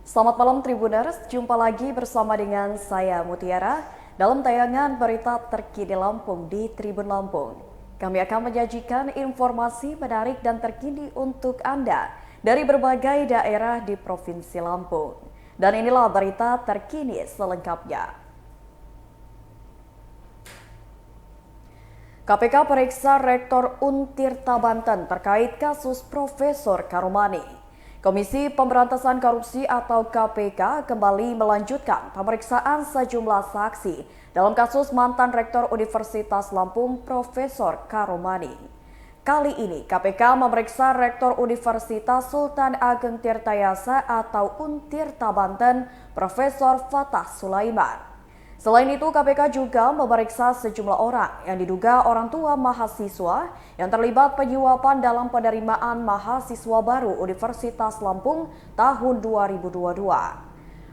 Selamat malam Tribuners, jumpa lagi bersama dengan saya Mutiara dalam tayangan berita terkini Lampung di Tribun Lampung. Kami akan menyajikan informasi menarik dan terkini untuk Anda dari berbagai daerah di Provinsi Lampung. Dan inilah berita terkini selengkapnya. KPK periksa Rektor Untirta Banten terkait kasus Profesor Karomani. Komisi Pemberantasan Korupsi atau KPK kembali melanjutkan pemeriksaan sejumlah saksi dalam kasus mantan Rektor Universitas Lampung Profesor Karomani. Kali ini KPK memeriksa Rektor Universitas Sultan Ageng Tirtayasa atau Untirta Banten Profesor Fatah Sulaiman. Selain itu, KPK juga memeriksa sejumlah orang yang diduga orang tua mahasiswa yang terlibat penyuapan dalam penerimaan mahasiswa baru Universitas Lampung tahun 2022.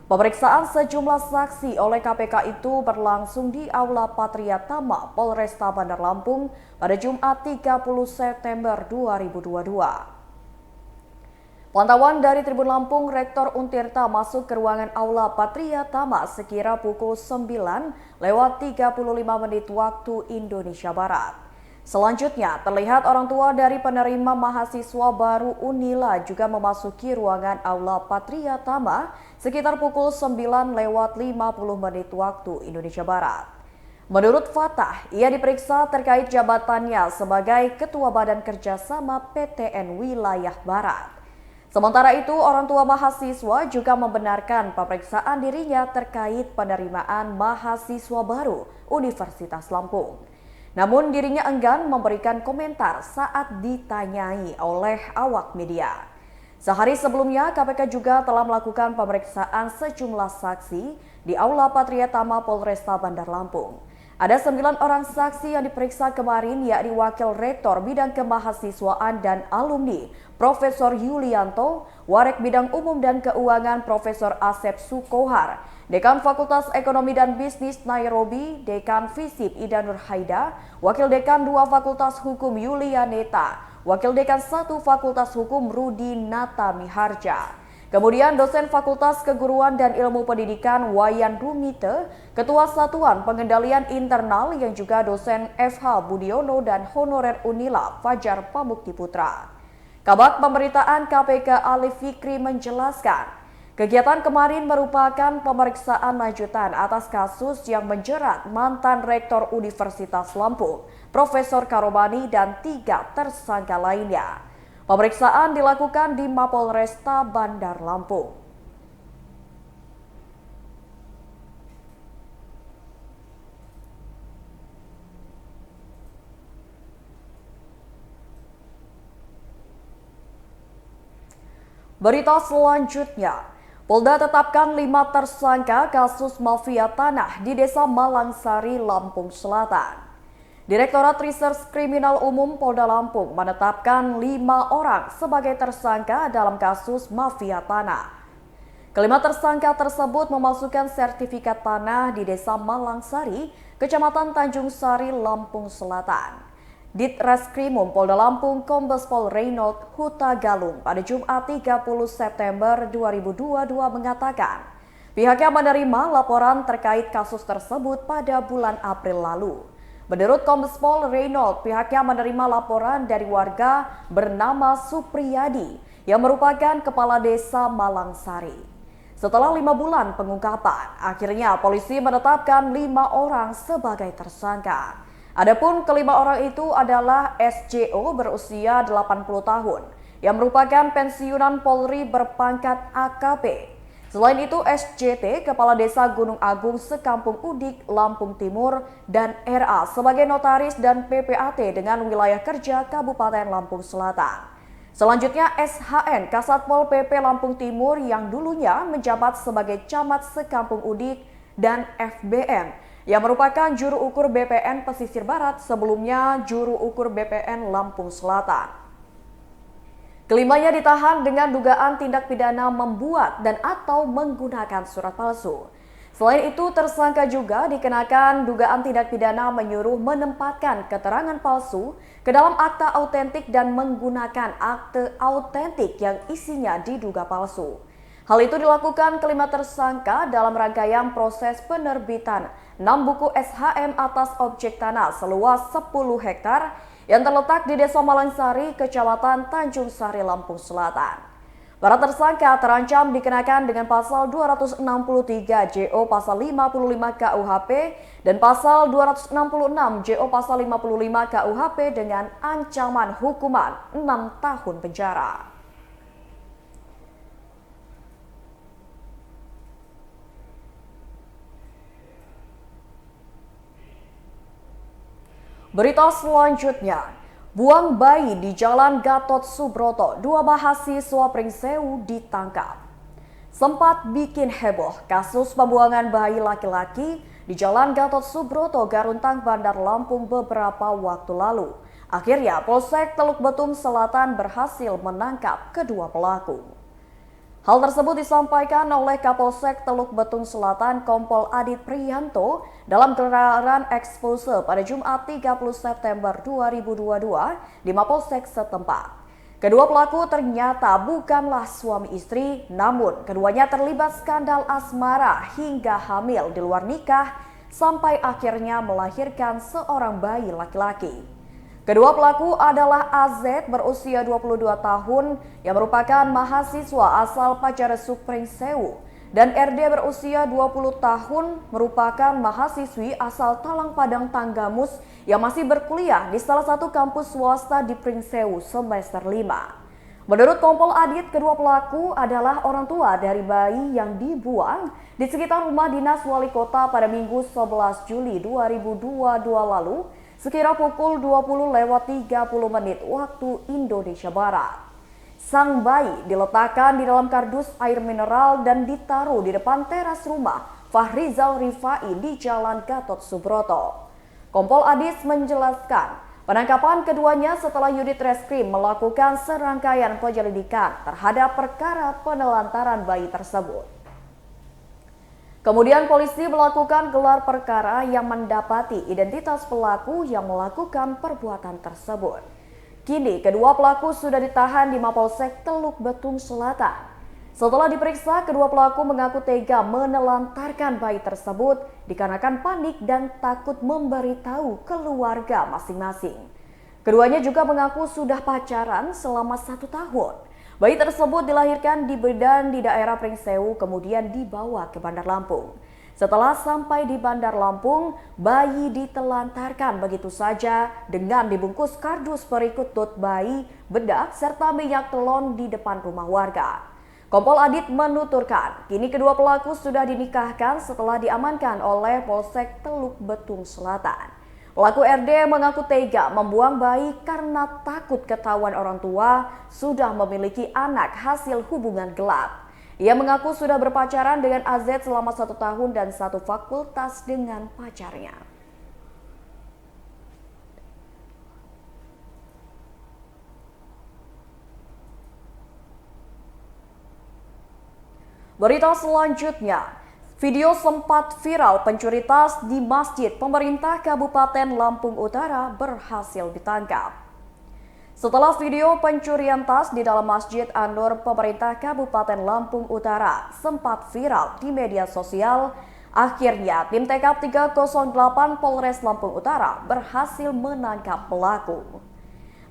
Pemeriksaan sejumlah saksi oleh KPK itu berlangsung di Aula Patria Tama Polresta Bandar Lampung pada Jumat 30 September 2022. Pantauan dari Tribun Lampung, Rektor Untirta masuk ke ruangan Aula Patria Tama sekira pukul 9:35 waktu Indonesia Barat. Selanjutnya, terlihat orang tua dari penerima mahasiswa baru Unila juga memasuki ruangan Aula Patria Tama sekitar pukul 9:50 waktu Indonesia Barat. Menurut Fatah, ia diperiksa terkait jabatannya sebagai Ketua Badan Kerjasama PTN Wilayah Barat. Sementara itu, orang tua mahasiswa juga membenarkan pemeriksaan dirinya terkait penerimaan mahasiswa baru Universitas Lampung. Namun dirinya enggan memberikan komentar saat ditanyai oleh awak media. Sehari sebelumnya, KPK juga telah melakukan pemeriksaan sejumlah saksi di Aula Patria Tama Polresta Bandar Lampung. Ada 9 orang saksi yang diperiksa kemarin, yakni Wakil Rektor Bidang Kemahasiswaan dan Alumni Profesor Yulianto, Warek Bidang Umum dan Keuangan Profesor Asep Sukohar, Dekan Fakultas Ekonomi dan Bisnis Nairobi, Dekan Fisip Ida Nur Haida, Wakil Dekan 2 Fakultas Hukum Yulianeta, Wakil Dekan 1 Fakultas Hukum Rudi Nata Miharja. Kemudian dosen Fakultas Keguruan dan Ilmu Pendidikan Wayan Rumite, Ketua Satuan Pengendalian Internal yang juga dosen FH Budiono dan Honorer Unila Fajar Pamukti Putra. Kabak Pemberitaan KPK Ali Fikri menjelaskan, kegiatan kemarin merupakan pemeriksaan lanjutan atas kasus yang menjerat mantan Rektor Universitas Lampung, Profesor Karomani dan 3 tersangka lainnya. Pemeriksaan dilakukan di Mapolresta Bandar Lampung. Berita selanjutnya, Polda tetapkan 5 tersangka kasus mafia tanah di Desa Malangsari, Lampung Selatan. Direktorat Reserse Kriminal Umum Polda Lampung menetapkan 5 orang sebagai tersangka dalam kasus mafia tanah. Kelima tersangka tersebut memasukkan sertifikat tanah di Desa Malangsari, Kecamatan Tanjung Sari, Lampung Selatan. Ditreskrimum Polda Lampung Kombes Pol Reynold Huta Galung pada Jumat 30 September 2022 mengatakan, pihaknya menerima laporan terkait kasus tersebut pada bulan April lalu. Menurut Kombes Pol Reynold, pihaknya menerima laporan dari warga bernama Supriyadi yang merupakan kepala desa Malangsari. Setelah 5 bulan pengungkapan, akhirnya polisi menetapkan 5 orang sebagai tersangka. Adapun kelima orang itu adalah SJO berusia 80 tahun yang merupakan pensiunan Polri berpangkat AKP. Selain itu, SJT, Kepala Desa Gunung Agung Sekampung Udik, Lampung Timur, dan RA sebagai notaris dan PPAT dengan wilayah kerja Kabupaten Lampung Selatan. Selanjutnya, SHN, Kasatpol PP Lampung Timur yang dulunya menjabat sebagai Camat Sekampung Udik, dan FBM, yang merupakan juru ukur BPN Pesisir Barat, sebelumnya juru ukur BPN Lampung Selatan. Kelimanya ditahan dengan dugaan tindak pidana membuat dan atau menggunakan surat palsu. Selain itu, tersangka juga dikenakan dugaan tindak pidana menyuruh menempatkan keterangan palsu ke dalam akta autentik dan menggunakan akte autentik yang isinya diduga palsu. Hal itu dilakukan kelima tersangka dalam rangkaian proses penerbitan 6 buku SHM atas objek tanah seluas 10 hektar yang terletak di Desa Malangsari, Kecamatan Tanjung Sari, Lampung Selatan. Para tersangka terancam dikenakan dengan pasal 263 JO pasal 55 KUHP dan pasal 266 JO pasal 55 KUHP dengan ancaman hukuman 6 tahun penjara. Berita selanjutnya, buang bayi di Jalan Gatot Subroto, 2 mahasiswa Pringsewu ditangkap. Sempat bikin heboh kasus pembuangan bayi laki-laki di Jalan Gatot Subroto, Garuntang, Bandar Lampung beberapa waktu lalu. Akhirnya Polsek Teluk Betung Selatan berhasil menangkap kedua pelaku. Hal tersebut disampaikan oleh Kapolsek Teluk Betung Selatan Kompol Adit Priyanto dalam gelaran ekspose pada Jumat 30 September 2022 di Mapolsek setempat. Kedua pelaku ternyata bukanlah suami istri, namun keduanya terlibat skandal asmara hingga hamil di luar nikah sampai akhirnya melahirkan seorang bayi laki-laki. Kedua pelaku adalah AZ berusia 22 tahun yang merupakan mahasiswa asal Pajaresuk Pringsewu dan RD berusia 20 tahun merupakan mahasiswi asal Talang Padang Tanggamus yang masih berkuliah di salah satu kampus swasta di Pringsewu semester 5. Menurut Kompol Adit, kedua pelaku adalah orang tua dari bayi yang dibuang di sekitar rumah dinas wali kota pada Minggu 11 Juli 2022 lalu sekira pukul 20:30 waktu Indonesia Barat. Sang bayi diletakkan di dalam kardus air mineral dan ditaruh di depan teras rumah Fahrizal Rifai di Jalan Gatot Subroto. Kompol Adis menjelaskan, penangkapan keduanya setelah unit reskrim melakukan serangkaian penyelidikan terhadap perkara penelantaran bayi tersebut. Kemudian polisi melakukan gelar perkara yang mendapati identitas pelaku yang melakukan perbuatan tersebut. Kini kedua pelaku sudah ditahan di Mapolsek Teluk Betung Selatan. Setelah diperiksa, kedua pelaku mengaku tega menelantarkan bayi tersebut dikarenakan panik dan takut memberitahu keluarga masing-masing. Keduanya juga mengaku sudah pacaran selama 1 tahun. Bayi tersebut dilahirkan di Bedan di daerah Pringsewu kemudian dibawa ke Bandar Lampung. Setelah sampai di Bandar Lampung, bayi ditelantarkan begitu saja dengan dibungkus kardus berikut dot bayi, bedak, serta minyak telon di depan rumah warga. Kompol Adit menuturkan, kini kedua pelaku sudah dinikahkan setelah diamankan oleh Polsek Teluk Betung Selatan. Pelaku RD mengaku tega membuang bayi karena takut ketahuan orang tua sudah memiliki anak hasil hubungan gelap. Ia mengaku sudah berpacaran dengan AZ selama 1 tahun dan 1 fakultas dengan pacarnya. Berita selanjutnya. Video sempat viral pencuri tas di masjid pemerintah Kabupaten Lampung Utara berhasil ditangkap. Setelah video pencurian tas di dalam Masjid An-Nur pemerintah Kabupaten Lampung Utara sempat viral di media sosial, akhirnya tim TK 308 Polres Lampung Utara berhasil menangkap pelaku.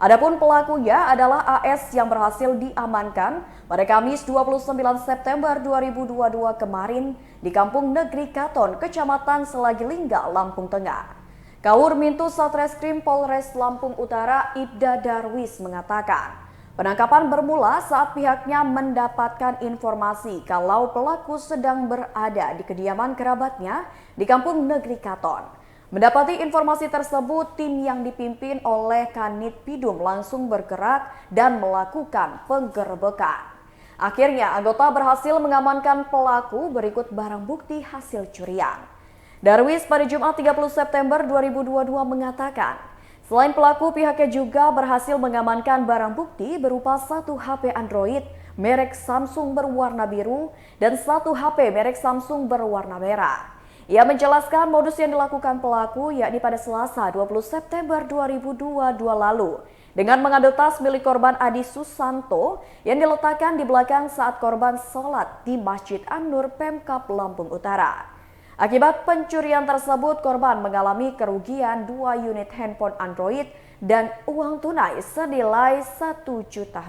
Adapun pelakunya adalah AS yang berhasil diamankan pada Kamis 29 September 2022 kemarin di Kampung Negeri Katon, Kecamatan Selagilingga, Lampung Tengah. Kaur Mintu Satreskrim Polres Lampung Utara Ibda Darwis mengatakan, penangkapan bermula saat pihaknya mendapatkan informasi kalau pelaku sedang berada di kediaman kerabatnya di Kampung Negeri Katon. Mendapati informasi tersebut, tim yang dipimpin oleh Kanit Pidum langsung bergerak dan melakukan penggerebekan. Akhirnya anggota berhasil mengamankan pelaku berikut barang bukti hasil curian. Darwis pada Jumat 30 September 2022 mengatakan, selain pelaku pihaknya juga berhasil mengamankan barang bukti berupa 1 HP Android merek Samsung berwarna biru dan 1 HP merek Samsung berwarna merah. Ia menjelaskan modus yang dilakukan pelaku yakni pada Selasa 20 September 2022 lalu dengan mengambil tas milik korban Adi Susanto yang diletakkan di belakang saat korban sholat di Masjid An-Nur Pemkab Lampung Utara. Akibat pencurian tersebut, korban mengalami kerugian 2 unit handphone Android dan uang tunai senilai Rp1 juta.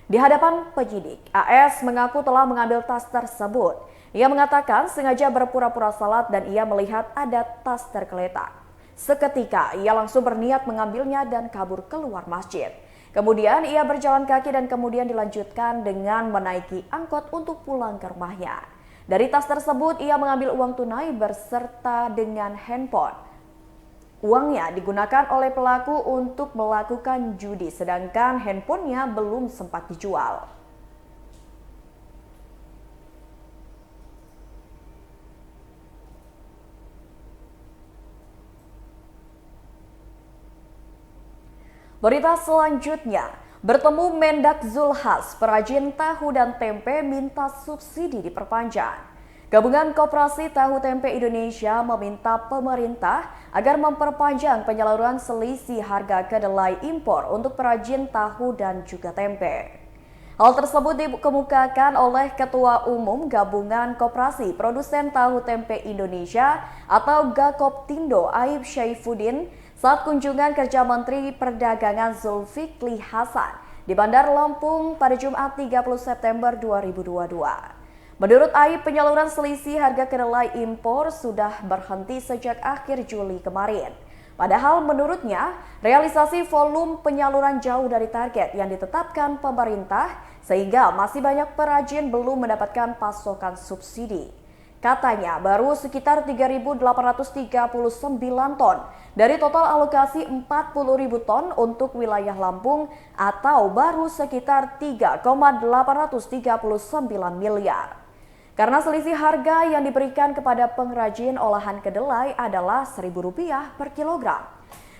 Di hadapan penyidik, AS mengaku telah mengambil tas tersebut. Ia mengatakan sengaja berpura-pura salat dan ia melihat ada tas tergeletak. Seketika ia langsung berniat mengambilnya dan kabur keluar masjid. Kemudian ia berjalan kaki dan kemudian dilanjutkan dengan menaiki angkot untuk pulang ke rumahnya. Dari tas tersebut ia mengambil uang tunai berserta dengan handphone. Uangnya digunakan oleh pelaku untuk melakukan judi, sedangkan handphonenya belum sempat dijual. Berita selanjutnya, bertemu Mendak Zulhas, perajin tahu dan tempe minta subsidi diperpanjang. Gabungan Koperasi Tahu Tempe Indonesia meminta pemerintah agar memperpanjang penyaluran selisih harga kedelai impor untuk perajin tahu dan juga tempe. Hal tersebut dikemukakan oleh Ketua Umum Gabungan Koperasi Produsen Tahu Tempe Indonesia atau Gakoptindo Aib Syaifuddin saat kunjungan kerja Menteri Perdagangan Zulkifli Hasan di Bandar Lampung pada Jumat 30 September 2022. Menurut Aib, penyaluran selisih harga kedelai impor sudah berhenti sejak akhir Juli kemarin. Padahal menurutnya, realisasi volume penyaluran jauh dari target yang ditetapkan pemerintah sehingga masih banyak perajin belum mendapatkan pasokan subsidi. Katanya baru sekitar 3.839 ton dari total alokasi 40.000 ton untuk wilayah Lampung atau baru sekitar 3,839 miliar. Karena selisih harga yang diberikan kepada pengrajin olahan kedelai adalah Rp1.000 per kilogram.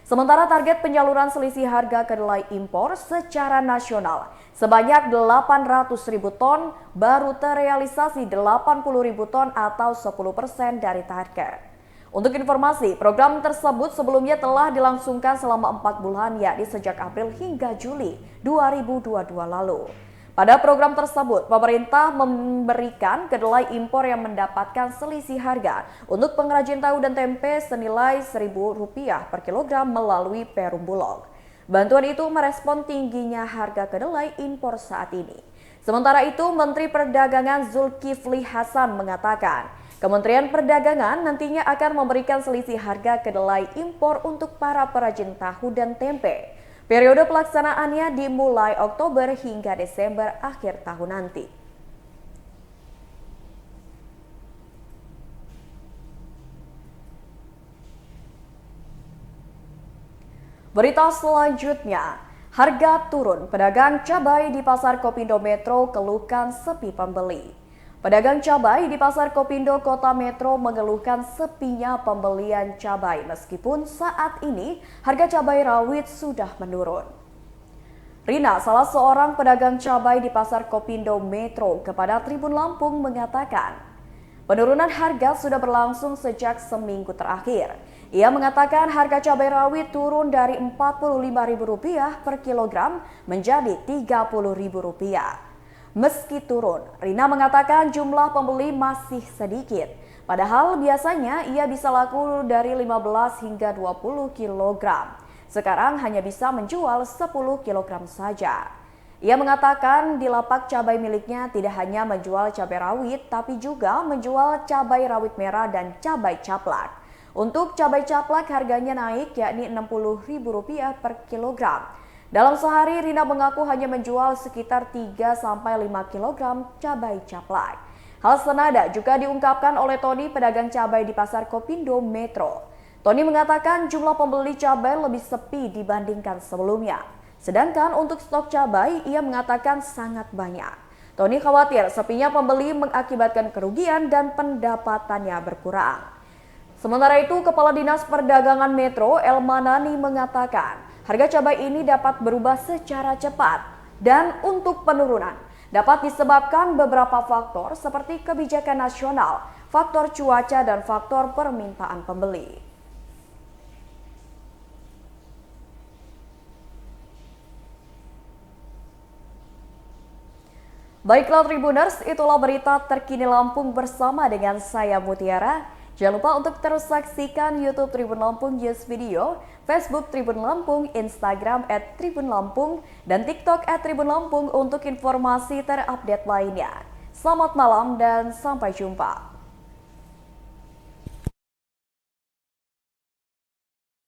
Sementara target penyaluran selisih harga kedelai impor secara nasional sebanyak 800.000 ton baru terrealisasi 80.000 ton atau 10% dari target. Untuk informasi, program tersebut sebelumnya telah dilangsungkan selama 4 bulan yakni sejak April hingga Juli 2022 lalu. Pada program tersebut, pemerintah memberikan kedelai impor yang mendapatkan selisih harga untuk pengrajin tahu dan tempe senilai Rp1.000 per kilogram melalui Perum Bulog. Bantuan itu merespon tingginya harga kedelai impor saat ini. Sementara itu, Menteri Perdagangan Zulkifli Hasan mengatakan, Kementerian Perdagangan nantinya akan memberikan selisih harga kedelai impor untuk para perajin tahu dan tempe. Periode pelaksanaannya dimulai Oktober hingga Desember akhir tahun nanti. Berita selanjutnya, harga turun. Pedagang cabai di Pasar Kopindo Metro keluhkan sepi pembeli. Pedagang cabai di Pasar Kopindo Kota Metro mengeluhkan sepinya pembelian cabai meskipun saat ini harga cabai rawit sudah menurun. Rina, salah seorang pedagang cabai di Pasar Kopindo Metro kepada Tribun Lampung mengatakan, penurunan harga sudah berlangsung sejak seminggu terakhir. Ia mengatakan harga cabai rawit turun dari Rp45.000 per kilogram menjadi Rp30.000. Meski turun, Rina mengatakan jumlah pembeli masih sedikit. Padahal biasanya ia bisa laku dari 15 hingga 20 kg. Sekarang hanya bisa menjual 10 kg saja. Ia mengatakan di lapak cabai miliknya tidak hanya menjual cabai rawit, tapi juga menjual cabai rawit merah dan cabai caplak. Untuk cabai caplak harganya naik yakni Rp60.000 per kilogram. Dalam sehari, Rina mengaku hanya menjual sekitar 3-5 kg cabai caplak. Hal senada juga diungkapkan oleh Tony, pedagang cabai di Pasar Kopindo Metro. Tony mengatakan jumlah pembeli cabai lebih sepi dibandingkan sebelumnya. Sedangkan untuk stok cabai, ia mengatakan sangat banyak. Tony khawatir sepinya pembeli mengakibatkan kerugian dan pendapatannya berkurang. Sementara itu, Kepala Dinas Perdagangan Metro Elmanani mengatakan harga cabai ini dapat berubah secara cepat dan untuk penurunan dapat disebabkan beberapa faktor seperti kebijakan nasional, faktor cuaca, dan faktor permintaan pembeli. Baiklah Tribuners, itulah berita terkini Lampung bersama dengan saya Mutiara. Jangan lupa untuk terus saksikan YouTube Tribun Lampung News Video, Facebook Tribun Lampung, Instagram @tribunlampung, dan TikTok @tribun lampung untuk informasi terupdate lainnya. Selamat malam dan sampai jumpa.